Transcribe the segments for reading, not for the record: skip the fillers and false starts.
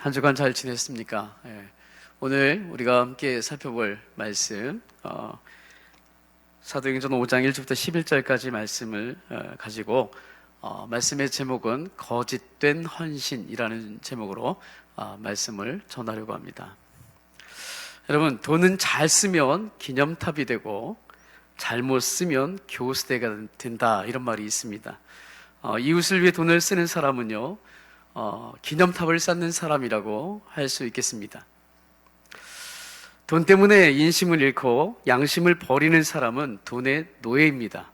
한 주간 잘 지냈습니까? 오늘 우리가 함께 살펴볼 말씀 사도행전 5장 1절부터 11절까지 말씀을 가지고 말씀의 제목은 거짓된 헌신이라는 제목으로 말씀을 전하려고 합니다. 여러분, 돈은 잘 쓰면 기념탑이 되고 잘못 쓰면 교수대가 된다, 이런 말이 있습니다. 이웃을 위해 돈을 쓰는 사람은요, 기념탑을 쌓는 사람이라고 할 수 있겠습니다. 돈 때문에 인심을 잃고 양심을 버리는 사람은 돈의 노예입니다.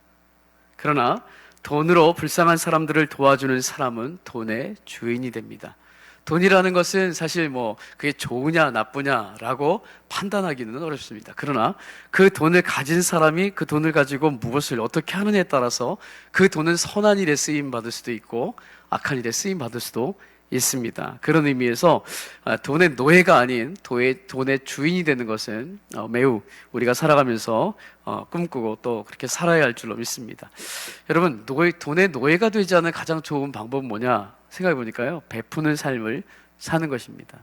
그러나 돈으로 불쌍한 사람들을 도와주는 사람은 돈의 주인이 됩니다. 돈이라는 것은 사실 그게 좋으냐 나쁘냐라고 판단하기는 어렵습니다. 그러나 그 돈을 가진 사람이 그 돈을 가지고 무엇을 어떻게 하느냐에 따라서 그 돈은 선한 일에 쓰임 받을 수도 있고 악한 일에 쓰임 받을 수도 있습니다. 그런 의미에서 돈의 노예가 아닌 돈의 주인이 되는 것은 매우 우리가 살아가면서 꿈꾸고 또 그렇게 살아야 할 줄로 믿습니다. 여러분, 돈의 노예가 되지 않은 가장 좋은 방법은 뭐냐 생각해 보니까요, 베푸는 삶을 사는 것입니다.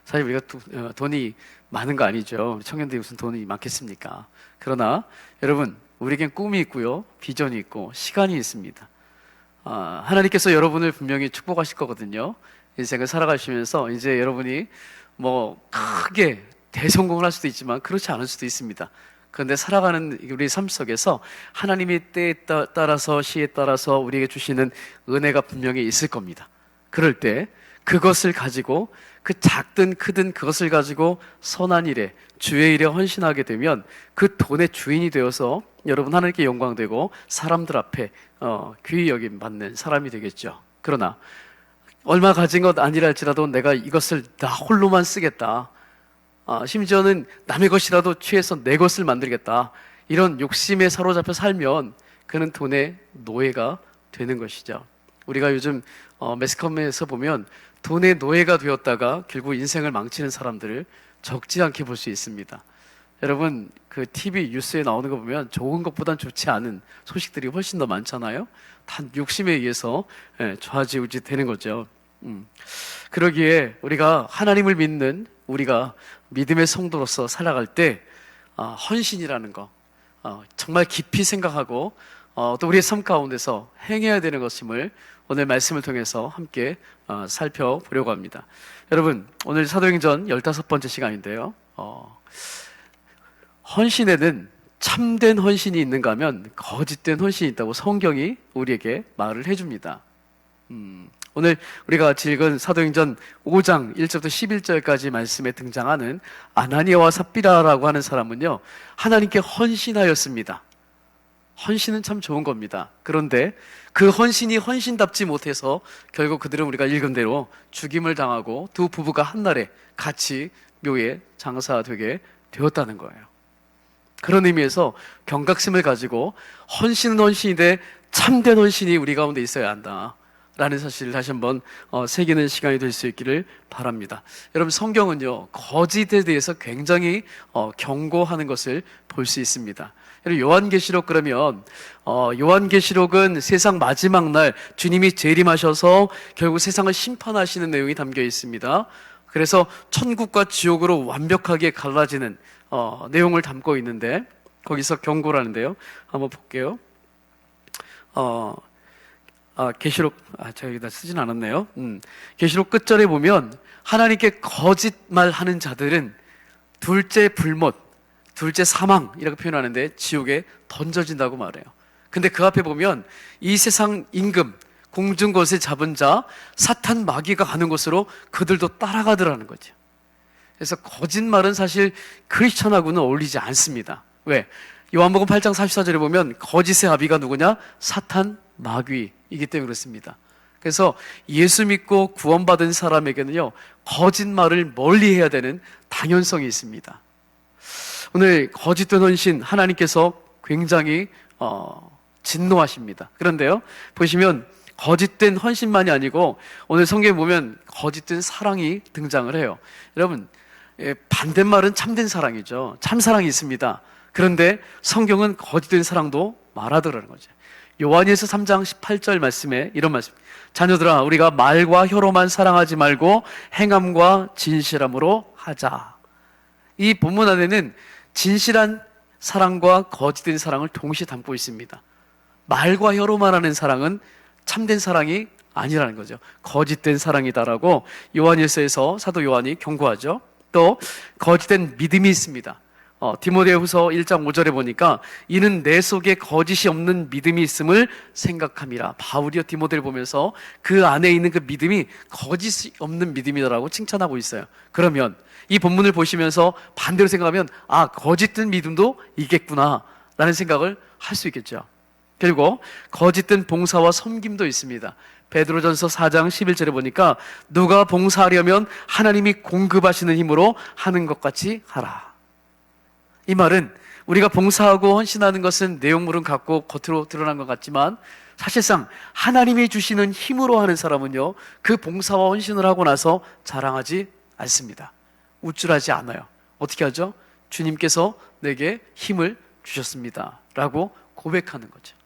사실 우리가 돈이 많은 거 아니죠. 청년들이 무슨 돈이 많겠습니까? 그러나 여러분, 우리에겐 꿈이 있고요, 비전이 있고 시간이 있습니다. 하나님께서 여러분을 분명히 축복하실 거거든요. 인생을 살아가시면서 이제 여러분이 크게 대성공을 할 수도 있지만 그렇지 않을 수도 있습니다. 그런데 살아가는 우리 삶 속에서 하나님의 때에 따라서 시에 따라서 우리에게 주시는 은혜가 분명히 있을 겁니다. 그럴 때 그것을 가지고, 그 작든 크든 그것을 가지고 선한 일에, 주의 일에 헌신하게 되면 그 돈의 주인이 되어서 여러분 하나님께 영광되고 사람들 앞에 귀히 여김 받는 사람이 되겠죠. 그러나 얼마 가진 것 아니라 할지라도 내가 이것을 나 홀로만 쓰겠다, 심지어는 남의 것이라도 취해서 내 것을 만들겠다, 이런 욕심에 사로잡혀 살면 그는 돈의 노예가 되는 것이죠. 우리가 요즘 매스컴에서 보면 돈의 노예가 되었다가 결국 인생을 망치는 사람들을 적지 않게 볼 수 있습니다. 여러분, 그 TV 뉴스에 나오는 거 보면 좋은 것보단 좋지 않은 소식들이 훨씬 더 많잖아요. 다 욕심에 의해서 좌지우지 되는 거죠. 그러기에 우리가 하나님을 믿는, 우리가 믿음의 성도로서 살아갈 때 헌신이라는 거 정말 깊이 생각하고 또 우리의 삶 가운데서 행해야 되는 것임을 오늘 말씀을 통해서 함께 살펴보려고 합니다. 여러분, 오늘 사도행전 15번째 시간인데요, 헌신에는 참된 헌신이 있는가 하면 거짓된 헌신이 있다고 성경이 우리에게 말을 해줍니다. 오늘 우리가 같이 읽은 사도행전 5장 1절부터 11절까지 말씀에 등장하는 아나니아와 삽비라라고 하는 사람은요, 하나님께 헌신하였습니다. 헌신은 참 좋은 겁니다. 그런데 그 헌신이 헌신답지 못해서 결국 그들은 우리가 읽은 대로 죽임을 당하고 두 부부가 한날에 같이 묘에 장사되게 되었다는 거예요. 그런 의미에서 경각심을 가지고 헌신은 헌신인데 참된 헌신이 우리 가운데 있어야 한다라는 사실을 다시 한번 새기는 시간이 될 수 있기를 바랍니다. 여러분, 성경은요, 거짓에 대해서 굉장히 경고하는 것을 볼 수 있습니다. 요한계시록, 그러면 요한계시록은 세상 마지막 날 주님이 재림하셔서 결국 세상을 심판하시는 내용이 담겨 있습니다. 그래서 천국과 지옥으로 완벽하게 갈라지는 내용을 담고 있는데, 거기서 경고라는데요, 한번 볼게요. 계시록, 제가 여기다 쓰진 않았네요. 계시록 끝절에 보면 하나님께 거짓말하는 자들은 둘째 불못, 둘째 사망, 이라고 표현하는데 지옥에 던져진다고 말해요. 근데 그 앞에 보면 이 세상 임금, 공중 것에 잡은 자, 사탄 마귀가 가는 곳으로 그들도 따라가더라는 거죠. 그래서 거짓말은 사실 크리스천하고는 어울리지 않습니다. 왜? 요한복음 8장 44절에 보면 거짓의 아비가 누구냐? 사탄 마귀이기 때문에 그렇습니다. 그래서 예수 믿고 구원받은 사람에게는요, 거짓말을 멀리해야 되는 당연성이 있습니다. 오늘 거짓된 헌신, 하나님께서 굉장히 진노하십니다. 그런데요, 보시면 거짓된 헌신만이 아니고 오늘 성경에 보면 거짓된 사랑이 등장을 해요. 여러분, 반대말은 참된 사랑이죠. 참 사랑이 있습니다. 그런데 성경은 거짓된 사랑도 말하더라는 거죠. 요한일서 3장 18절 말씀에 이런 말씀, 자녀들아 우리가 말과 혀로만 사랑하지 말고 행함과 진실함으로 하자. 이 본문 안에는 진실한 사랑과 거짓된 사랑을 동시에 담고 있습니다. 말과 혀로만 하는 사랑은 참된 사랑이 아니라는 거죠. 거짓된 사랑이다라고 요한일서에서 사도 요한이 경고하죠. 또 거짓된 믿음이 있습니다. 디모데후서 1장 5절에 보니까 이는 내 속에 거짓이 없는 믿음이 있음을 생각함이라. 바울이요 디모데를 보면서 그 안에 있는 그 믿음이 거짓이 없는 믿음이다라고 칭찬하고 있어요. 그러면 이 본문을 보시면서 반대로 생각하면 거짓된 믿음도 있겠구나 라는 생각을 할 수 있겠죠. 그리고 거짓된 봉사와 섬김도 있습니다. 베드로전서 4장 11절에 보니까 누가 봉사하려면 하나님이 공급하시는 힘으로 하는 것 같이 하라. 이 말은 우리가 봉사하고 헌신하는 것은 내용물은 같고 겉으로 드러난 것 같지만 사실상 하나님이 주시는 힘으로 하는 사람은요, 그 봉사와 헌신을 하고 나서 자랑하지 않습니다. 우쭐하지 않아요. 어떻게 하죠? 주님께서 내게 힘을 주셨습니다 라고 고백하는 거죠.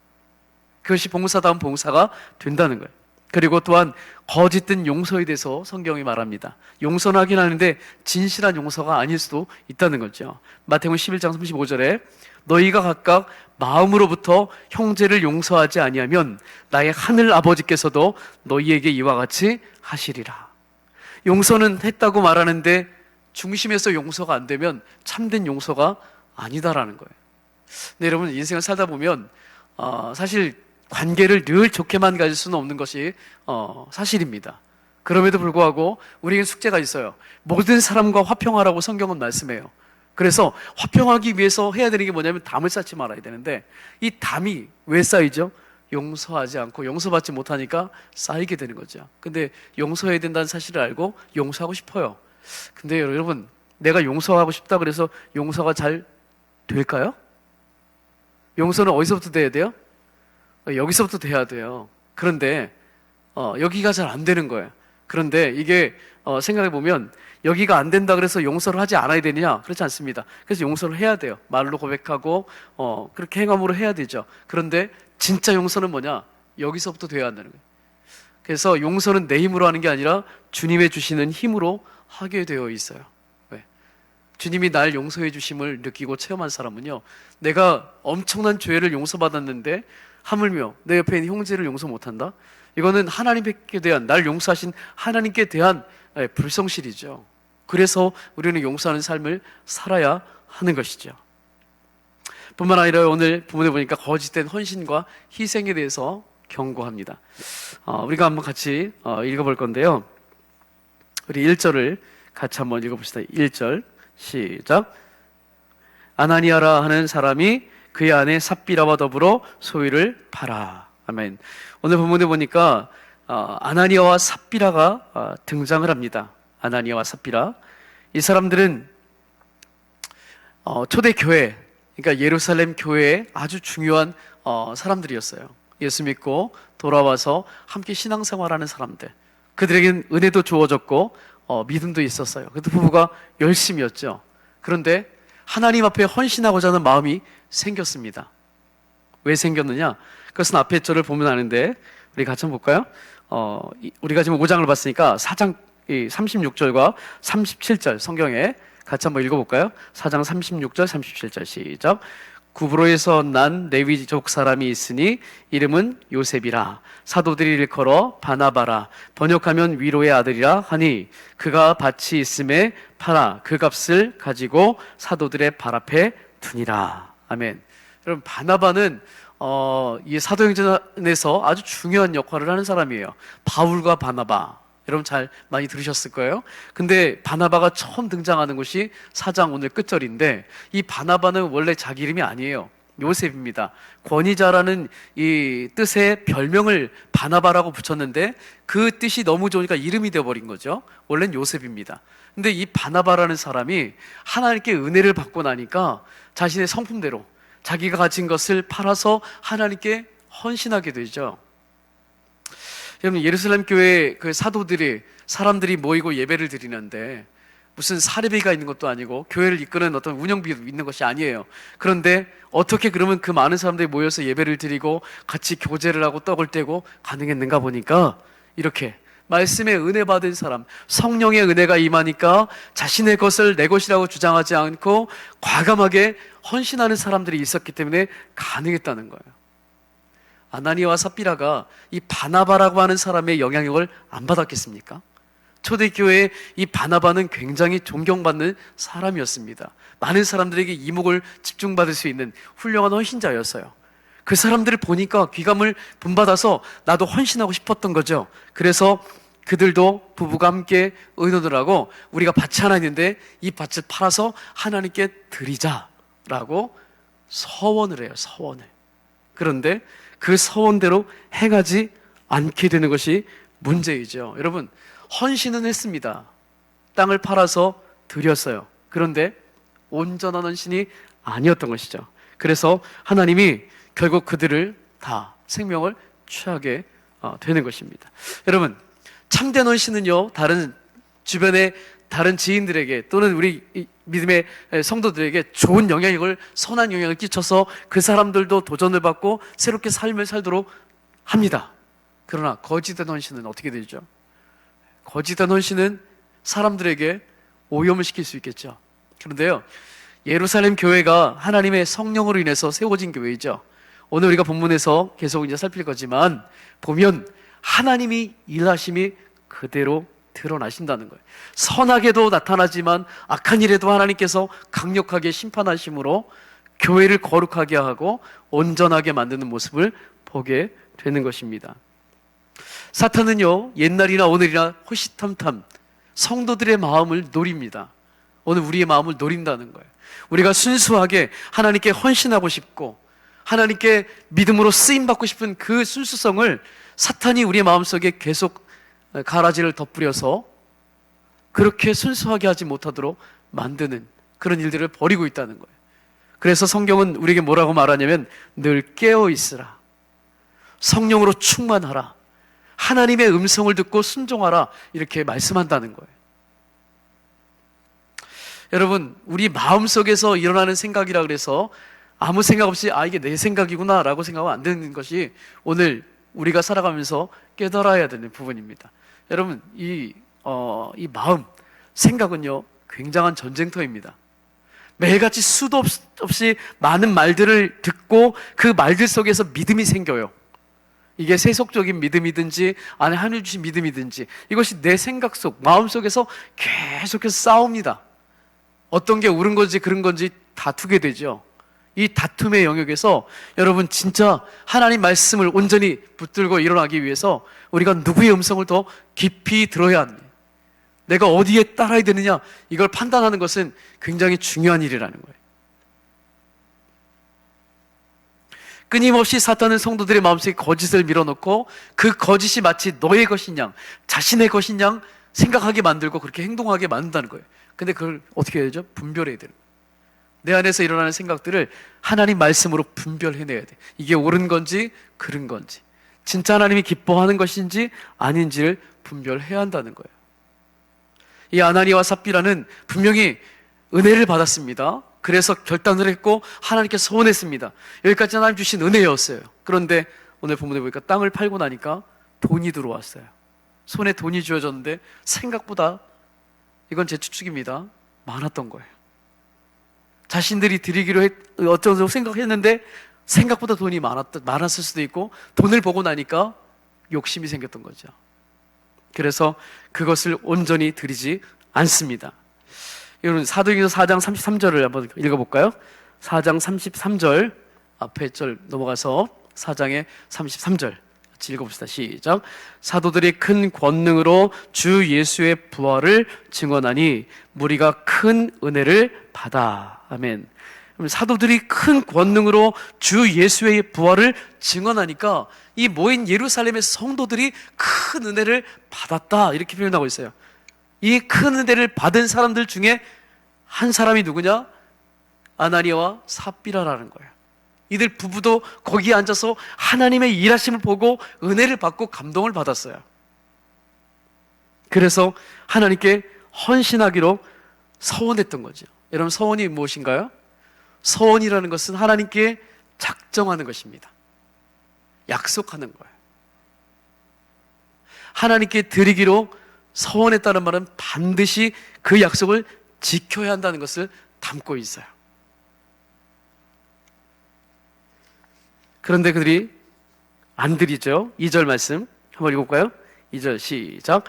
그것이 봉사다운 봉사가 된다는 거예요. 그리고 또한 거짓된 용서에 대해서 성경이 말합니다. 용서는 하긴 하는데 진실한 용서가 아닐 수도 있다는 거죠. 마태복음 11장 35절에 너희가 각각 마음으로부터 형제를 용서하지 아니하면 나의 하늘 아버지께서도 너희에게 이와 같이 하시리라. 용서는 했다고 말하는데 중심에서 용서가 안 되면 참된 용서가 아니다라는 거예요. 근데 여러분, 인생을 살다 보면 사실 관계를 늘 좋게만 가질 수는 없는 것이 사실입니다. 그럼에도 불구하고 우리에겐 숙제가 있어요. 모든 사람과 화평하라고 성경은 말씀해요. 그래서 화평하기 위해서 해야 되는 게 뭐냐면 담을 쌓지 말아야 되는데, 이 담이 왜 쌓이죠? 용서하지 않고 용서받지 못하니까 쌓이게 되는 거죠. 근데 용서해야 된다는 사실을 알고 용서하고 싶어요. 근데 여러분, 내가 용서하고 싶다 그래서 용서가 잘 될까요? 용서는 어디서부터 돼야 돼요? 여기서부터 돼야 돼요. 그런데 여기가 잘 안 되는 거예요. 그런데 이게 생각해 보면 여기가 안 된다 그래서 용서를 하지 않아야 되느냐? 그렇지 않습니다. 그래서 용서를 해야 돼요. 말로 고백하고 그렇게 행함으로 해야 되죠. 그런데 진짜 용서는 뭐냐? 여기서부터 돼야 한다는 거예요. 그래서 용서는 내 힘으로 하는 게 아니라 주님의 주시는 힘으로 하게 되어 있어요. 왜? 주님이 날 용서해 주심을 느끼고 체험한 사람은요, 내가 엄청난 죄를 용서받았는데 하물며 내 옆에 있는 형제를 용서 못한다? 이거는 하나님께 대한, 날 용서하신 하나님께 대한 불성실이죠. 그래서 우리는 용서하는 삶을 살아야 하는 것이죠. 뿐만 아니라 오늘 본문에 보니까 거짓된 헌신과 희생에 대해서 경고합니다. 우리가 한번 같이 읽어볼 건데요, 우리 1절을 같이 한번 읽어봅시다. 1절 시작. 아나니아라 하는 사람이 그의 아내 삽비라와 더불어 소유를 팔아. 아멘. 오늘 본문에 보니까 아나니아와 삽비라가 등장을 합니다. 아나니아와 삽비라. 이 사람들은 초대 교회, 그러니까 예루살렘 교회의 아주 중요한 사람들이었어요. 예수 믿고 돌아와서 함께 신앙생활하는 사람들. 그들에겐 은혜도 주어졌고 믿음도 있었어요. 그래도 부부가 열심이었죠. 그런데 하나님 앞에 헌신하고자 하는 마음이 생겼습니다. 왜 생겼느냐? 그것은 앞에 절을 보면 아는데 우리 같이 한번 볼까요? 우리가 지금 5장을 봤으니까 4장 36절과 37절 성경에 같이 한번 읽어볼까요? 4장 36절 37절 시작. 구브로에서 난 레위족 사람이 있으니 이름은 요셉이라. 사도들이 일컬어 바나바라. 번역하면 위로의 아들이라 하니 그가 밭이 있음에 팔아 그 값을 가지고 사도들의 발 앞에 두니라. 아멘. 여러분, 바나바는 이 사도행전에서 아주 중요한 역할을 하는 사람이에요. 바울과 바나바, 여러분 잘 많이 들으셨을 거예요. 근데 바나바가 처음 등장하는 것이 4장 오늘 끝절인데, 이 바나바는 원래 자기 이름이 아니에요. 요셉입니다. 권위자라는 이 뜻의 별명을 바나바라고 붙였는데 그 뜻이 너무 좋으니까 이름이 되어버린 거죠. 원래는 요셉입니다. 근데 이 바나바라는 사람이 하나님께 은혜를 받고 나니까 자신의 성품대로 자기가 가진 것을 팔아서 하나님께 헌신하게 되죠. 여러분, 예루살렘 교회 그 사도들이, 사람들이 모이고 예배를 드리는데 무슨 사례비가 있는 것도 아니고 교회를 이끄는 어떤 운영비도 있는 것이 아니에요. 그런데 어떻게 그러면 그 많은 사람들이 모여서 예배를 드리고 같이 교제를 하고 떡을 떼고 가능했는가 보니까 이렇게 말씀의 은혜 받은 사람, 성령의 은혜가 임하니까 자신의 것을 내 것이라고 주장하지 않고 과감하게 헌신하는 사람들이 있었기 때문에 가능했다는 거예요. 아나니아와 삽비라가 이 바나바라고 하는 사람의 영향력을 안 받았겠습니까? 초대교회의 이 바나바는 굉장히 존경받는 사람이었습니다. 많은 사람들에게 이목을 집중받을 수 있는 훌륭한 헌신자였어요. 그 사람들을 보니까 귀감을 본받아서 나도 헌신하고 싶었던 거죠. 그래서 그들도 부부가 함께 의논을 하고 우리가 밭이 하나 있는데 이 밭을 팔아서 하나님께 드리자라고 서원을 해요. 서원을. 그런데 그 서원대로 행하지 않게 되는 것이 문제이죠. 여러분, 헌신은 했습니다. 땅을 팔아서 드렸어요. 그런데 온전한 헌신이 아니었던 것이죠. 그래서 하나님이 결국 그들을 다 생명을 취하게 되는 것입니다. 여러분, 참된 헌신은요, 다른 주변의 다른 지인들에게 또는 우리 믿음의 성도들에게 좋은 영향력을, 선한 영향을 끼쳐서 그 사람들도 도전을 받고 새롭게 삶을 살도록 합니다. 그러나 거짓된 헌신은 어떻게 되죠? 거짓된 헌신은 사람들에게 오염을 시킬 수 있겠죠. 그런데요, 예루살렘 교회가 하나님의 성령으로 인해서 세워진 교회이죠. 오늘 우리가 본문에서 계속 이제 살필 거지만 보면 하나님이 일하심이 그대로 드러나신다는 거예요. 선하게도 나타나지만 악한 일에도 하나님께서 강력하게 심판하심으로 교회를 거룩하게 하고 온전하게 만드는 모습을 보게 되는 것입니다. 사탄은요, 옛날이나 오늘이나 호시탐탐 성도들의 마음을 노립니다. 오늘 우리의 마음을 노린다는 거예요. 우리가 순수하게 하나님께 헌신하고 싶고 하나님께 믿음으로 쓰임받고 싶은 그 순수성을 사탄이 우리의 마음속에 계속 가라지를 덧뿌려서 그렇게 순수하게 하지 못하도록 만드는 그런 일들을 벌이고 있다는 거예요. 그래서 성경은 우리에게 뭐라고 말하냐면 늘 깨어있으라, 성령으로 충만하라, 하나님의 음성을 듣고 순종하라, 이렇게 말씀한다는 거예요. 여러분, 우리 마음속에서 일어나는 생각이라 그래서 아무 생각 없이 이게 내 생각이구나 라고 생각하면 안 되는 것이 오늘 우리가 살아가면서 깨달아야 되는 부분입니다. 여러분, 이 마음, 생각은요, 굉장한 전쟁터입니다. 매일같이 수도 없이 많은 말들을 듣고 그 말들 속에서 믿음이 생겨요. 이게 세속적인 믿음이든지 안에 하나님 주신 믿음이든지 이것이 내 생각 속, 마음 속에서 계속해서 싸웁니다. 어떤 게 옳은 건지 그런 건지 다투게 되죠. 이 다툼의 영역에서 여러분 진짜 하나님 말씀을 온전히 붙들고 일어나기 위해서 우리가 누구의 음성을 더 깊이 들어야 합니다. 내가 어디에 따라야 되느냐, 이걸 판단하는 것은 굉장히 중요한 일이라는 거예요. 끊임없이 사탄은 성도들의 마음속에 거짓을 밀어넣고 그 거짓이 마치 너의 것인 양, 자신의 것인 양 생각하게 만들고 그렇게 행동하게 만든다는 거예요. 근데 그걸 어떻게 해야 되죠? 분별해야 돼요. 내 안에서 일어나는 생각들을 하나님 말씀으로 분별해내야 돼. 이게 옳은 건지 그른 건지, 진짜 하나님이 기뻐하는 것인지 아닌지를 분별해야 한다는 거예요. 이 아나니아와 삽비라는 분명히 은혜를 받았습니다. 그래서 결단을 했고 하나님께 소원했습니다. 여기까지 하나님 주신 은혜였어요. 그런데 오늘 본문에 보니까 땅을 팔고 나니까 돈이 들어왔어요. 손에 돈이 주어졌는데 생각보다, 이건 제 추측입니다, 많았던 거예요. 자신들이 드리기로 어쩌고 생각했는데 생각보다 돈이 많았을 수도 있고, 돈을 보고 나니까 욕심이 생겼던 거죠. 그래서 그것을 온전히 드리지 않습니다. 여러분, 사도행전 4장 33절을 한번 읽어볼까요? 4장 33절 앞에 절 넘어가서 4장의 33절 같이 읽어봅시다. 시작. 사도들이 큰 권능으로 주 예수의 부활을 증언하니 무리가 큰 은혜를 받아. 아멘. 사도들이 큰 권능으로 주 예수의 부활을 증언하니까 이 모인 예루살렘의 성도들이 큰 은혜를 받았다, 이렇게 표현하고 있어요. 이 큰 은혜를 받은 사람들 중에 한 사람이 누구냐? 아나니아와 삽비라라는 거예요. 이들 부부도 거기에 앉아서 하나님의 일하심을 보고 은혜를 받고 감동을 받았어요. 그래서 하나님께 헌신하기로 서원했던 거죠. 여러분, 서원이 무엇인가요? 서원이라는 것은 하나님께 작정하는 것입니다. 약속하는 거예요. 하나님께 드리기로 서원했다는 말은 반드시 그 약속을 지켜야 한다는 것을 담고 있어요. 그런데 그들이 안 드리죠. 2절 말씀 한번 읽어볼까요? 2절 시작.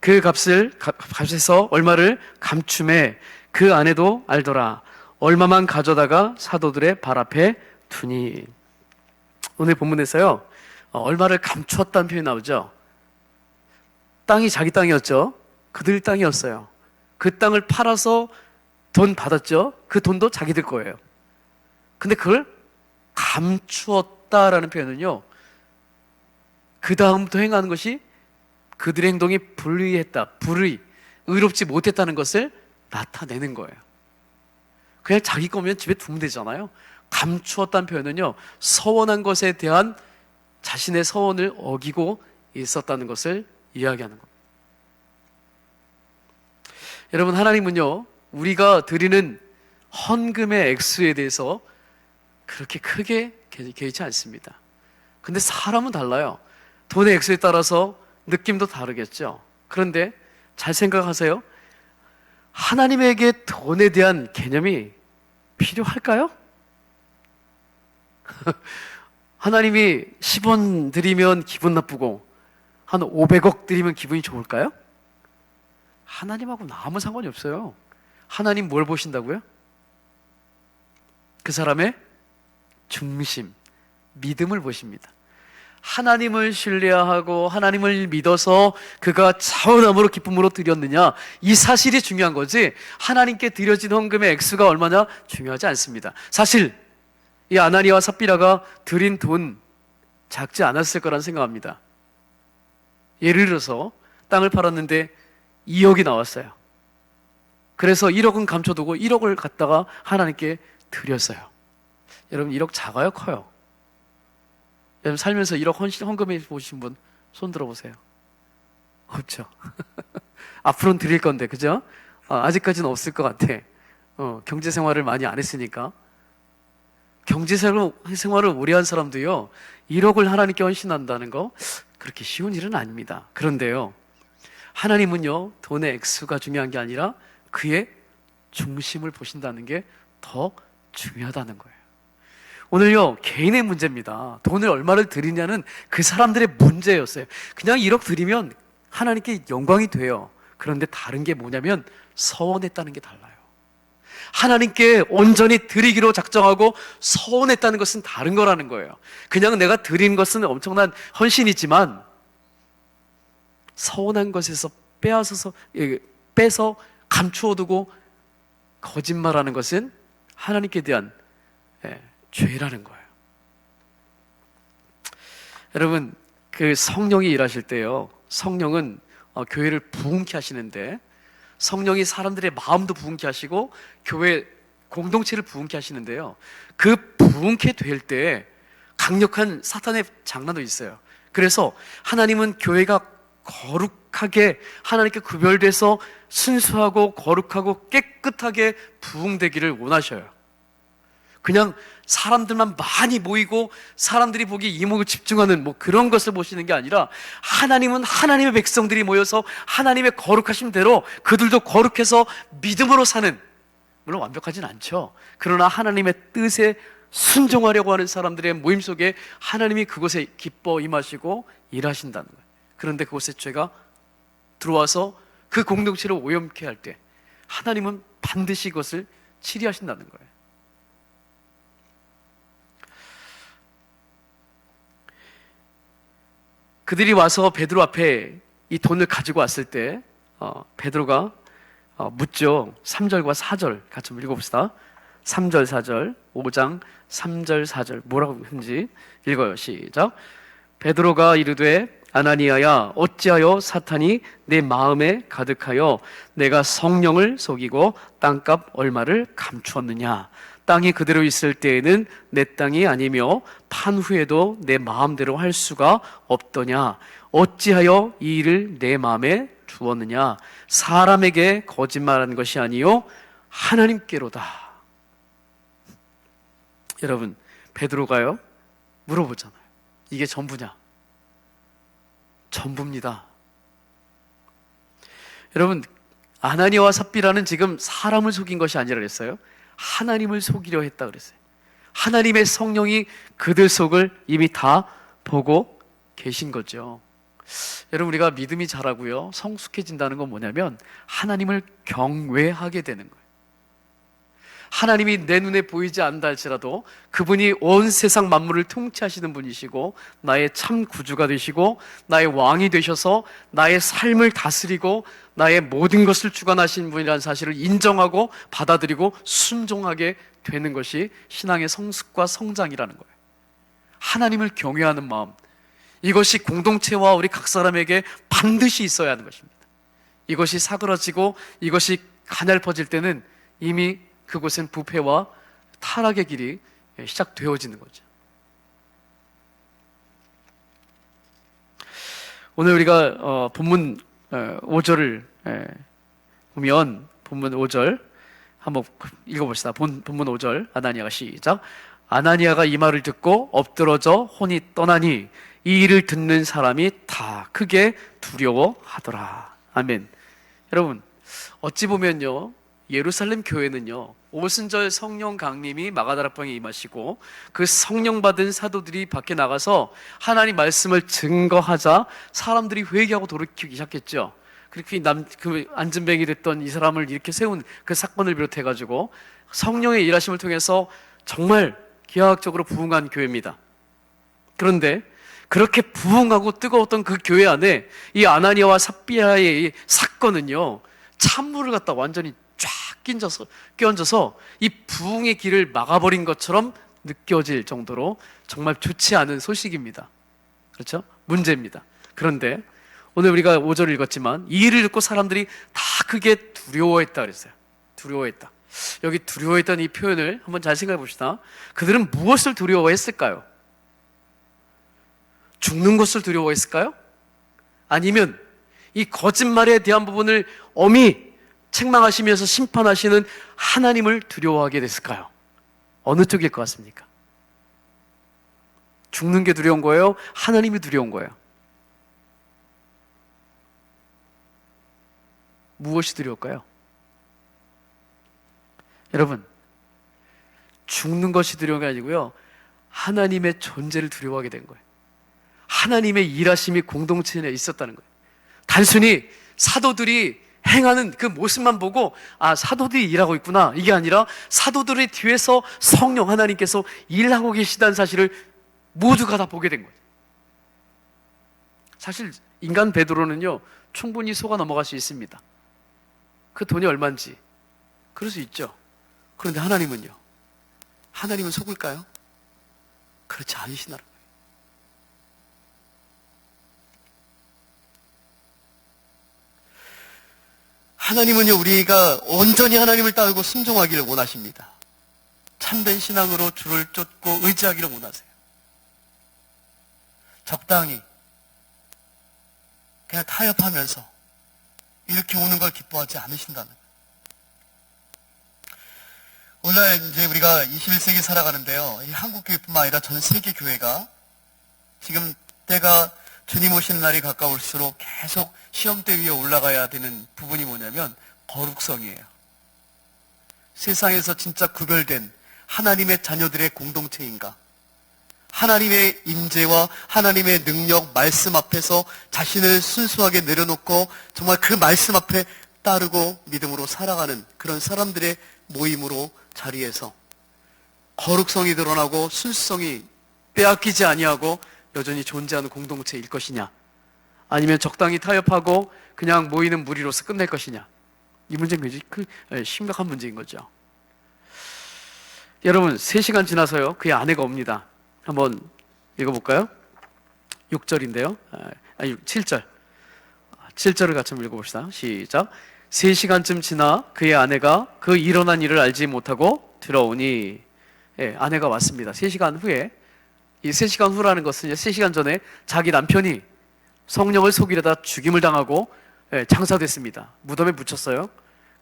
그 값에서 얼마를 감춤해 그 아내도 알더라. 얼마만 가져다가 사도들의 발 앞에 두니. 오늘 본문에서요, 얼마를 감추었다는 표현이 나오죠. 땅이 자기 땅이었죠. 그들 땅이었어요. 그 땅을 팔아서 돈 받았죠. 그 돈도 자기들 거예요. 근데 그걸 감추었다라는 표현은요, 그 다음부터 행하는 것이 그들의 행동이 불의했다, 의롭지 못했다는 것을 나타내는 거예요. 그냥 자기 거면 집에 두면 되잖아요. 감추었다는 표현은요, 서원한 것에 대한 자신의 서원을 어기고 있었다는 것을 이야기하는 겁니다. 여러분, 하나님은요, 우리가 드리는 헌금의 액수에 대해서 그렇게 크게 개의치 않습니다. 근데 사람은 달라요. 돈의 액수에 따라서 느낌도 다르겠죠. 그런데 잘 생각하세요. 하나님에게 돈에 대한 개념이 필요할까요? 하나님이 10원 드리면 기분 나쁘고 한 500억 드리면 기분이 좋을까요? 하나님하고는 아무 상관이 없어요. 하나님 뭘 보신다고요? 그 사람의 중심, 믿음을 보십니다. 하나님을 신뢰하고 하나님을 믿어서 그가 차원함으로 기쁨으로 드렸느냐, 이 사실이 중요한 거지 하나님께 드려진 헌금의 액수가 얼마냐 중요하지 않습니다. 사실 이 아나니아와 삽비라가 드린 돈 작지 않았을 거란 생각합니다. 예를 들어서 땅을 팔았는데 2억이 나왔어요. 그래서 1억은 감춰두고 1억을 갖다가 하나님께 드렸어요. 여러분, 1억 작아요, 커요? 여러분, 살면서 1억 헌금해 보신 분 손 들어보세요. 없죠. 앞으로는 드릴 건데, 그죠? 아직까지는 없을 것 같아. 경제 생활을 많이 안 했으니까. 경제 생활을 오래 한 사람도요, 1억을 하나님께 헌신한다는 거 그렇게 쉬운 일은 아닙니다. 그런데요, 하나님은요, 돈의 액수가 중요한 게 아니라 그의 중심을 보신다는 게 더 중요하다는 거예요. 오늘요, 개인의 문제입니다. 돈을 얼마를 드리냐는 그 사람들의 문제였어요. 그냥 1억 드리면 하나님께 영광이 돼요. 그런데 다른 게 뭐냐면 서원했다는 게 달라요. 하나님께 온전히 드리기로 작정하고 서원했다는 것은 다른 거라는 거예요. 그냥 내가 드린 것은 엄청난 헌신이지만 서원한 것에서 빼서 감추어두고 거짓말하는 것은 하나님께 대한 죄라는 거예요. 여러분, 그 성령이 일하실 때요, 성령은 교회를 부흥케 하시는데, 성령이 사람들의 마음도 부흥케 하시고 교회 공동체를 부흥케 하시는데요, 그 부흥케 될 때 강력한 사탄의 장난도 있어요. 그래서 하나님은 교회가 거룩하게 하나님께 구별돼서 순수하고 거룩하고 깨끗하게 부흥되기를 원하셔요. 그냥 사람들만 많이 모이고 사람들이 보기에 이목을 집중하는 그런 것을 보시는 게 아니라, 하나님은 하나님의 백성들이 모여서 하나님의 거룩하신 대로 그들도 거룩해서 믿음으로 사는, 물론 완벽하진 않죠. 그러나 하나님의 뜻에 순종하려고 하는 사람들의 모임 속에 하나님이 그곳에 기뻐 임하시고 일하신다는 거예요. 그런데 그곳에 죄가 들어와서 그 공동체를 오염케 할 때 하나님은 반드시 그것을 치리하신다는 거예요. 그들이 와서 베드로 앞에 이 돈을 가지고 왔을 때 베드로가 묻죠. 3절과 4절 같이 한번 읽어봅시다. 3절 4절, 5장 3절 4절 뭐라고 했는지 읽어요. 시작. 베드로가 이르되 아나니아야, 어찌하여 사탄이 내 마음에 가득하여 내가 성령을 속이고 땅값 얼마를 감추었느냐. 땅이 그대로 있을 때에는 내 땅이 아니며 판 후에도 내 마음대로 할 수가 없더냐. 어찌하여 이 일을 내 마음에 주었느냐? 사람에게 거짓말한 것이 아니요 하나님께로다. 여러분, 베드로가요 물어보잖아요. 이게 전부냐? 전부입니다. 여러분, 아나니아와 삽비라는 지금 사람을 속인 것이 아니라 그랬어요. 하나님을 속이려 했다 그랬어요. 하나님의 성령이 그들 속을 이미 다 보고 계신 거죠. 여러분, 우리가 믿음이 자라고요 성숙해진다는 건 뭐냐면 하나님을 경외하게 되는 거예요. 하나님이 내 눈에 보이지 않는다 할지라도 그분이 온 세상 만물을 통치하시는 분이시고 나의 참 구주가 되시고 나의 왕이 되셔서 나의 삶을 다스리고 나의 모든 것을 주관하신 분이라는 사실을 인정하고 받아들이고 순종하게 되는 것이 신앙의 성숙과 성장이라는 거예요. 하나님을 경외하는 마음, 이것이 공동체와 우리 각 사람에게 반드시 있어야 하는 것입니다. 이것이 사그라지고 이것이 가냘퍼질 때는 이미 그곳엔 부패와 타락의 길이 시작되어지는 거죠. 오늘 우리가 본문 5절을 보면 본문 5절 한번 읽어봅시다. 본문 5절 아나니아가 시작. 아나니아가 이 말을 듣고 엎드러져 혼이 떠나니 이 일을 듣는 사람이 다 크게 두려워하더라. 아멘. 여러분, 어찌 보면요 예루살렘 교회는요 오순절 성령 강림이 마가다락방에 임하시고 그 성령 받은 사도들이 밖에 나가서 하나님 말씀을 증거하자 사람들이 회개하고 돌이키기 시작했죠. 그렇게 그 안진뱅이 됐던 이 사람을 이렇게 세운 그 사건을 비롯해가지고 성령의 일하심을 통해서 정말 기하학적으로 부흥한 교회입니다. 그런데 그렇게 부흥하고 뜨거웠던 그 교회 안에 이 아나니아와 삽비라의 이 사건은요 찬물을 갖다 완전히 쫙 끼얹어서 이 부흥의 길을 막아버린 것처럼 느껴질 정도로 정말 좋지 않은 소식입니다. 그렇죠? 문제입니다. 그런데 오늘 우리가 5절을 읽었지만 이 일을 듣고 사람들이 다 크게 두려워했다 그랬어요. 두려워했다. 여기 두려워했다는 이 표현을 한번 잘 생각해 봅시다. 그들은 무엇을 두려워했을까요? 죽는 것을 두려워했을까요? 아니면 이 거짓말에 대한 부분을 엄히 책망하시면서 심판하시는 하나님을 두려워하게 됐을까요? 어느 쪽일 것 같습니까? 죽는 게 두려운 거예요? 하나님이 두려운 거예요? 무엇이 두려울까요? 여러분, 죽는 것이 두려운 게 아니고요 하나님의 존재를 두려워하게 된 거예요. 하나님의 일하심이 공동체 내에 있었다는 거예요. 단순히 사도들이 행하는 그 모습만 보고 아 사도들이 일하고 있구나 이게 아니라 사도들의 뒤에서 성령 하나님께서 일하고 계시다는 사실을 모두가 다 보게 된 거예요. 사실 인간 베드로는요 충분히 속아 넘어갈 수 있습니다. 그 돈이 얼마인지 그럴 수 있죠. 그런데 하나님은요? 하나님은 속을까요? 그렇지 않으시나라. 하나님은요 우리가 온전히 하나님을 따르고 순종하기를 원하십니다. 참된 신앙으로 주를 쫓고 의지하기를 원하세요. 적당히 그냥 타협하면서 이렇게 오는 걸 기뻐하지 않으신다는 거예요. 오늘날 이제 우리가 21세기 살아가는데요. 이 한국 교회뿐만 아니라 전 세계 교회가 지금 때가 주님 오시는 날이 가까울수록 계속 시험대 위에 올라가야 되는 부분이 뭐냐면 거룩성이에요. 세상에서 진짜 구별된 하나님의 자녀들의 공동체인가? 하나님의 임재와 하나님의 능력, 말씀 앞에서 자신을 순수하게 내려놓고 정말 그 말씀 앞에 따르고 믿음으로 살아가는 그런 사람들의 모임으로 자리에서 거룩성이 드러나고 순수성이 빼앗기지 아니하고 여전히 존재하는 공동체일 것이냐, 아니면 적당히 타협하고 그냥 모이는 무리로서 끝낼 것이냐, 이 문제는 굉장히 심각한 문제인 거죠. 여러분 3시간 지나서요 그의 아내가 옵니다. 한번 읽어볼까요? 6절인데요 7절을 같이 한번 읽어봅시다. 시작. 3시간쯤 지나 그의 아내가 그 일어난 일을 알지 못하고 들어오니, 아내가 왔습니다. 3시간 후에, 이 3시간 후라는 것은 이제 3시간 전에 자기 남편이 성령을 속이려다 죽임을 당하고 장사됐습니다. 무덤에 묻혔어요.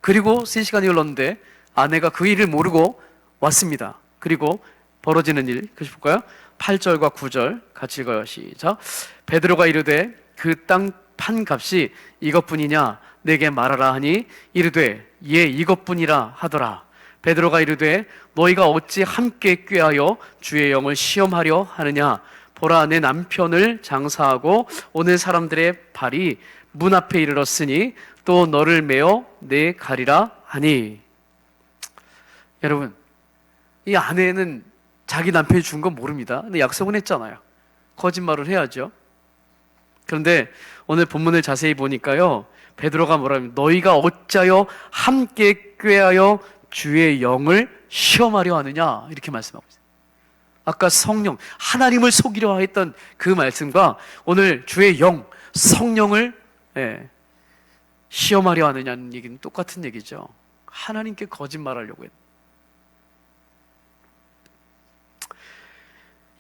그리고 3시간이 흘렀는데 아내가 그 일을 모르고 왔습니다. 그리고 벌어지는 일, 그것이 볼까요? 8절과 9절 같이 읽어요. 시작. 베드로가 이르되 그 땅 판 값이 이것뿐이냐 내게 말하라 하니 이르되 예 이것뿐이라 하더라. 베드로가 이르되 너희가 어찌 함께 꾀하여 주의 영을 시험하려 하느냐. 보라 내 남편을 장사하고 오는 사람들의 발이 문 앞에 이르렀으니 또 너를 메어 내 가리라 하니. 여러분, 이 아내는 자기 남편이 준 건 모릅니다. 근데 약속은 했잖아요. 거짓말을 해야죠. 그런데 오늘 본문을 자세히 보니까요, 베드로가 뭐라면 너희가 어찌하여 함께 꾀하여 주의 영을 시험하려 하느냐 이렇게 말씀하고 있어요. 아까 성령, 하나님을 속이려 했던 그 말씀과 오늘 주의 영, 성령을 시험하려 하느냐는 얘기는 똑같은 얘기죠. 하나님께 거짓말하려고 했어요.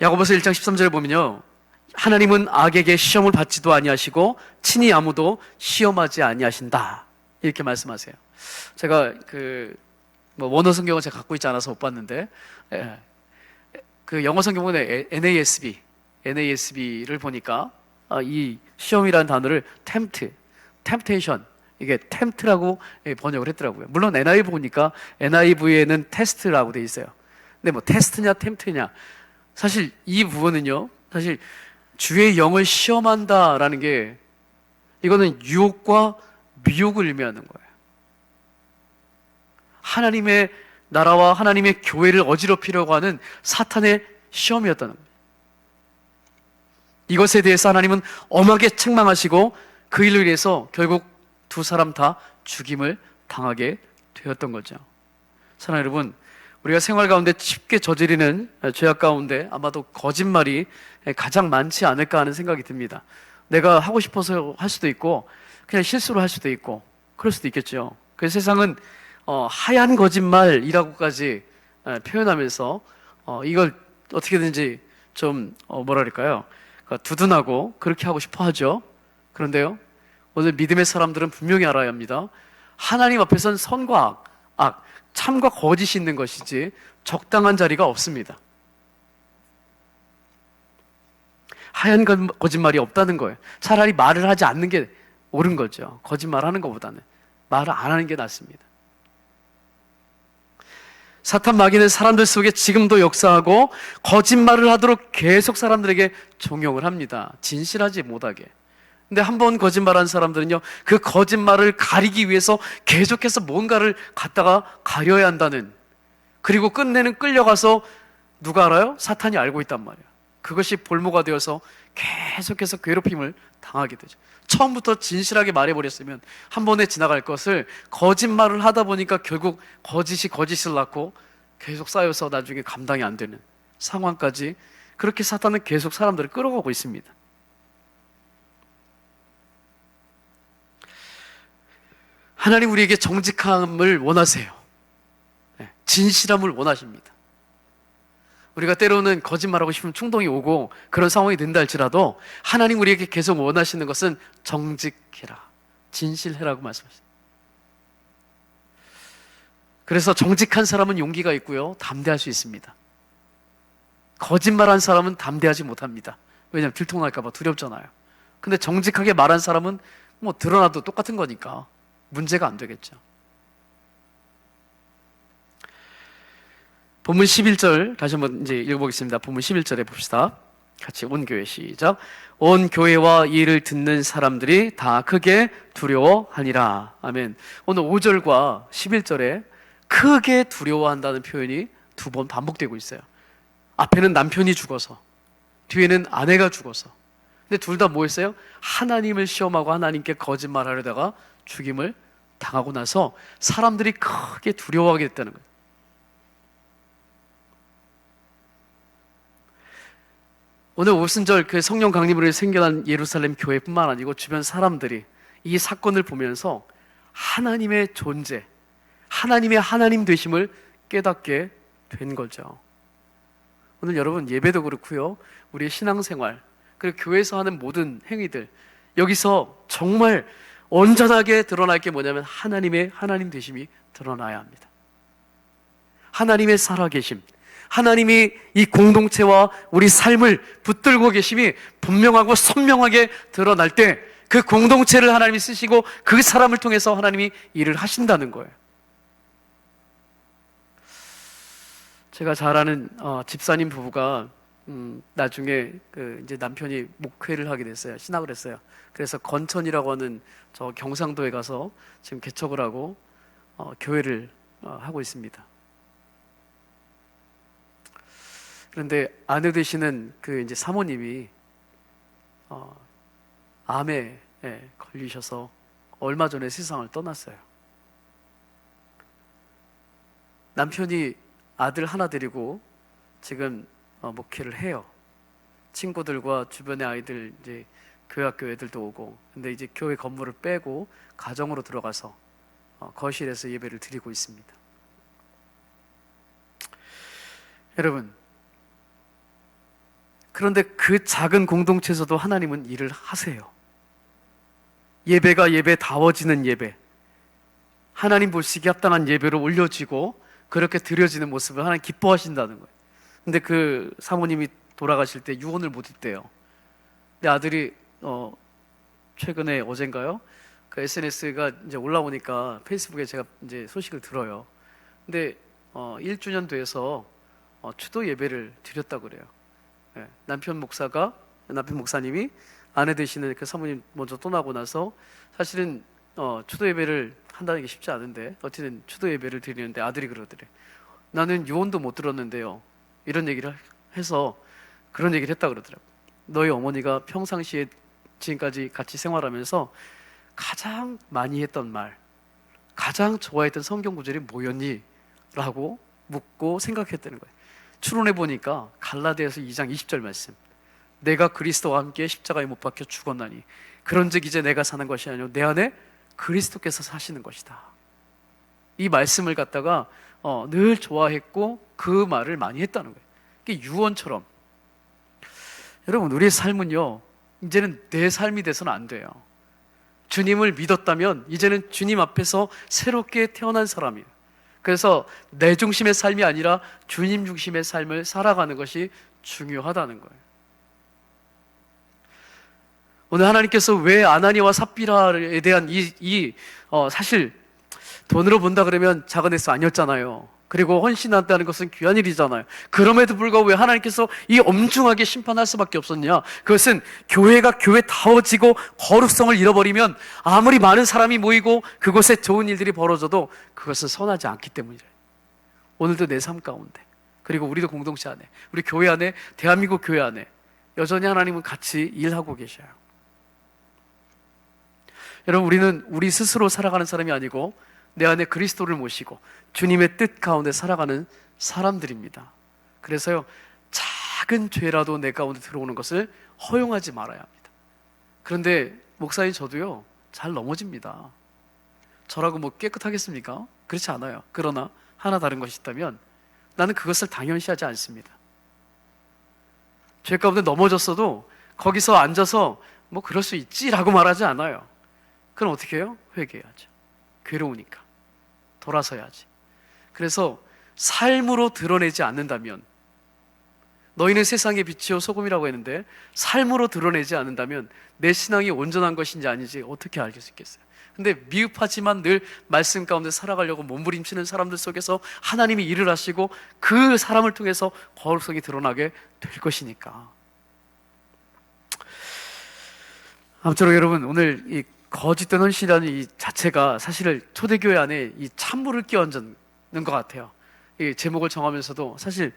야고보서 1장 13절에 보면요, 하나님은 악에게 시험을 받지도 아니하시고 친히 아무도 시험하지 아니하신다 이렇게 말씀하세요. 제가 원어 성경은 제가 갖고 있지 않아서 못 봤는데 그 영어 성경은 NASB를 보니까 이 시험이라는 단어를 temptation, 이게 tempt라고 번역을 했더라고요. 물론 NIV 보니까 NIV에는 테스트라고 돼 있어요. 근데 뭐 테스트냐 tempt냐, 사실 이 부분은요, 사실 주의 영을 시험한다라는 게 이거는 유혹과 미혹을 의미하는 거예요. 하나님의 나라와 하나님의 교회를 어지럽히려고 하는 사탄의 시험이었다는 거예요. 이것에 대해서 하나님은 엄하게 책망하시고 그 일로 인해서 결국 두 사람 다 죽임을 당하게 되었던 거죠. 사랑하는 여러분, 우리가 생활 가운데 쉽게 저지르는 죄악 가운데 아마도 거짓말이 가장 많지 않을까 하는 생각이 듭니다. 내가 하고 싶어서 할 수도 있고 그냥 실수로 할 수도 있고 그럴 수도 있겠죠. 그래서 세상은 하얀 거짓말이라고까지 표현하면서 이걸 어떻게든지 좀 뭐랄까요, 두둔하고 그렇게 하고 싶어 하죠. 그런데요, 오늘 믿음의 사람들은 분명히 알아야 합니다. 하나님 앞에서는 선과 악, 참과 거짓이 있는 것이지 적당한 자리가 없습니다. 하얀 거짓말이 없다는 거예요. 차라리 말을 하지 않는 게 옳은 거죠. 거짓말하는 것보다는 말을 안 하는 게 낫습니다. 사탄 마귀는 사람들 속에 지금도 역사하고 거짓말을 하도록 계속 사람들에게 종용을 합니다. 진실하지 못하게. 근데 한 번 거짓말한 사람들은요, 그 거짓말을 가리기 위해서 계속해서 뭔가를 갖다가 가려야 한다는, 그리고 끝내는 끌려가서 누가 알아요? 사탄이 알고 있단 말이에요. 그것이 볼모가 되어서 계속해서 괴롭힘을 당하게 되죠. 처음부터 진실하게 말해버렸으면 한 번에 지나갈 것을 거짓말을 하다 보니까 결국 거짓이 거짓을 낳고 계속 쌓여서 나중에 감당이 안 되는 상황까지, 그렇게 사탄은 계속 사람들을 끌어가고 있습니다. 하나님 우리에게 정직함을 원하세요. 진실함을 원하십니다. 우리가 때로는 거짓말하고 싶은 충동이 오고 그런 상황이 된다 할지라도 하나님 우리에게 계속 원하시는 것은 정직해라, 진실해라고 말씀하십니다. 그래서 정직한 사람은 용기가 있고요, 담대할 수 있습니다. 거짓말한 사람은 담대하지 못합니다. 왜냐하면 들통날까 봐 두렵잖아요. 근데 정직하게 말한 사람은 뭐 드러나도 똑같은 거니까 문제가 안 되겠죠. 본문 11절 다시 한번 이제 읽어보겠습니다. 본문 11절에 봅시다. 같이 온 교회 시작. 온 교회와 이 일을 듣는 사람들이 다 크게 두려워하니라. 아멘. 오늘 5절과 11절에 크게 두려워한다는 표현이 두 번 반복되고 있어요. 앞에는 남편이 죽어서, 뒤에는 아내가 죽어서. 근데 둘 다 뭐 했어요? 하나님을 시험하고 하나님께 거짓말하려다가 죽임을 당하고 나서 사람들이 크게 두려워하게 됐다는 거예요. 오늘 오순절 그 성령 강림으로 생겨난 예루살렘 교회뿐만 아니고 주변 사람들이 이 사건을 보면서 하나님의 존재, 하나님의 하나님 되심을 깨닫게 된 거죠. 오늘 여러분 예배도 그렇고요, 우리의 신앙생활, 그리고 교회에서 하는 모든 행위들, 여기서 정말 온전하게 드러날 게 뭐냐면 하나님 되심이 드러나야 합니다. 하나님의 살아계심, 하나님이 이 공동체와 우리 삶을 붙들고 계심이 분명하고 선명하게 드러날 때 그 공동체를 하나님이 쓰시고 그 사람을 통해서 하나님이 일을 하신다는 거예요. 제가 잘 아는 집사님 부부가 나중에 이제 남편이 목회를 하게 됐어요. 신학을 했어요. 그래서 건천이라고 하는 저 경상도에 가서 지금 개척을 하고 교회를 하고 있습니다. 그런데 아내 되시는 그 이제 사모님이 암에 걸리셔서 얼마 전에 세상을 떠났어요. 남편이 아들 하나 데리고 지금 목회를 해요. 친구들과 주변의 아이들, 이제 교회 학교 애들도 오고, 근데 이제 교회 건물을 빼고 가정으로 들어가서 거실에서 예배를 드리고 있습니다. 여러분, 그런데 그 작은 공동체에서도 하나님은 일을 하세요. 예배가 예배다워지는 예배, 하나님 보시기에 합당한 예배로 올려지고 그렇게 드려지는 모습을 하나님 기뻐하신다는 거예요. 근데 그 사모님이 돌아가실 때 유언을 못 했대요. 내 아들이 최근에 어젠가요? 그 SNS가 이제 올라오니까 페이스북에 제가 이제 소식을 들어요. 근데 1주년 돼서 추도 예배를 드렸다고 그래요. 남편 목사님이 아내 되시는 그 사모님 먼저 떠나고 나서 사실은 추도 예배를 한다는 게 쉽지 않은데 어쨌든 추도 예배를 드리는데 아들이 그러더래. 나는 유언도 못 들었는데요. 이런 얘기를 해서 그런 얘기를 했다 그러더라고요. 너희 어머니가 평상시에 지금까지 같이 생활하면서 가장 많이 했던 말, 가장 좋아했던 성경 구절이 뭐였니? 라고 묻고 생각했다는 거예요. 추론해 보니까 갈라디아서 2장 20절 말씀, 내가 그리스도와 함께 십자가에 못 박혀 죽었나니 그런즉 이제 내가 사는 것이 아니요 내 안에 그리스도께서 사시는 것이다. 이 말씀을 갖다가 늘 좋아했고 그 말을 많이 했다는 거예요. 이게 유언처럼. 여러분, 우리의 삶은요, 이제는 내 삶이 돼서는 안 돼요. 주님을 믿었다면 이제는 주님 앞에서 새롭게 태어난 사람이에요. 그래서 내 중심의 삶이 아니라 주님 중심의 삶을 살아가는 것이 중요하다는 거예요. 오늘 하나님께서 왜 아나니아와 삽비라에 대한 사실 돈으로 본다 그러면 작은 횟수 아니었잖아요. 그리고 헌신한다는 것은 귀한 일이잖아요. 그럼에도 불구하고 왜 하나님께서 이 엄중하게 심판할 수밖에 없었냐? 그것은 교회가 교회다워지고 거룩성을 잃어버리면 아무리 많은 사람이 모이고 그곳에 좋은 일들이 벌어져도 그것은 선하지 않기 때문이래요. 오늘도 내 삶 가운데, 그리고 우리도 공동체 안에, 우리 교회 안에, 대한민국 교회 안에 여전히 하나님은 같이 일하고 계셔요. 여러분, 우리는 우리 스스로 살아가는 사람이 아니고 내 안에 그리스도를 모시고 주님의 뜻 가운데 살아가는 사람들입니다. 그래서요, 작은 죄라도 내 가운데 들어오는 것을 허용하지 말아야 합니다. 그런데 목사님, 저도요 잘 넘어집니다. 저라고 뭐 깨끗하겠습니까? 그렇지 않아요. 그러나 하나 다른 것이 있다면 나는 그것을 당연시하지 않습니다. 죄 가운데 넘어졌어도 거기서 앉아서 뭐 그럴 수 있지라고 말하지 않아요. 그럼 어떻게 해요? 회개해야죠. 괴로우니까 돌아서야지. 그래서 삶으로 드러내지 않는다면, 너희는 세상의 빛이요 소금이라고 했는데 삶으로 드러내지 않는다면 내 신앙이 온전한 것인지 아닌지 어떻게 알 수 있겠어요? 근데 미흡하지만 늘 말씀 가운데 살아가려고 몸부림치는 사람들 속에서 하나님이 일을 하시고 그 사람을 통해서 거룩성이 드러나게 될 것이니까. 아무쪼록 여러분, 오늘 이 거짓된 헌신이라는 이 자체가 사실 초대교회 안에 이 찬물을 끼얹는 것 같아요. 이 제목을 정하면서도 사실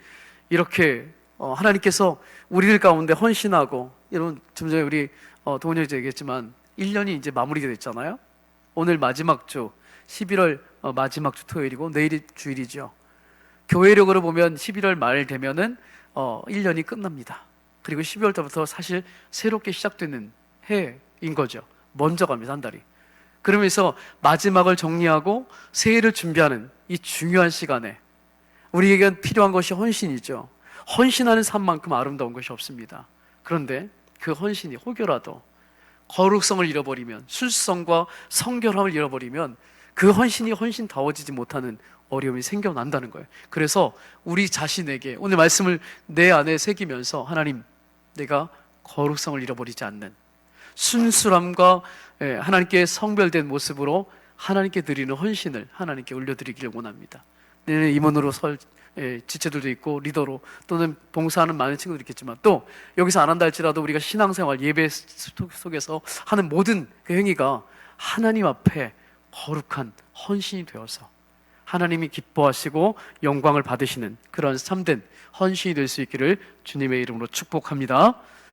이렇게 하나님께서 우리들 가운데 헌신하고, 여러분 좀 전에 우리 동훈이 형이 얘기했지만 1년이 이제 마무리가 됐잖아요. 오늘 마지막 주 11월 마지막 주 토요일이고 내일이 주일이죠. 교회력으로 보면 11월 말 되면은 1년이 끝납니다. 그리고 12월 달부터 사실 새롭게 시작되는 해인 거죠. 먼저 갑니다, 한 달이. 그러면서 마지막을 정리하고 새해를 준비하는 이 중요한 시간에 우리에겐 필요한 것이 헌신이죠. 헌신하는 삶만큼 아름다운 것이 없습니다. 그런데 그 헌신이 혹여라도 거룩성을 잃어버리면, 순수성과 성결함을 잃어버리면 그 헌신이 헌신다워지지 못하는 어려움이 생겨난다는 거예요. 그래서 우리 자신에게 오늘 말씀을 내 안에 새기면서, 하나님, 내가 거룩성을 잃어버리지 않는 순수함과 하나님께 성별된 모습으로 하나님께 드리는 헌신을 하나님께 올려드리기를 원합니다. 내년 임원으로 지체들도 있고 리더로 또는 봉사하는 많은 친구들이 있겠지만, 또 여기서 안 한다 할지라도 우리가 신앙생활 예배 속에서 하는 모든 그 행위가 하나님 앞에 거룩한 헌신이 되어서 하나님이 기뻐하시고 영광을 받으시는 그런 참된 헌신이 될 수 있기를 주님의 이름으로 축복합니다.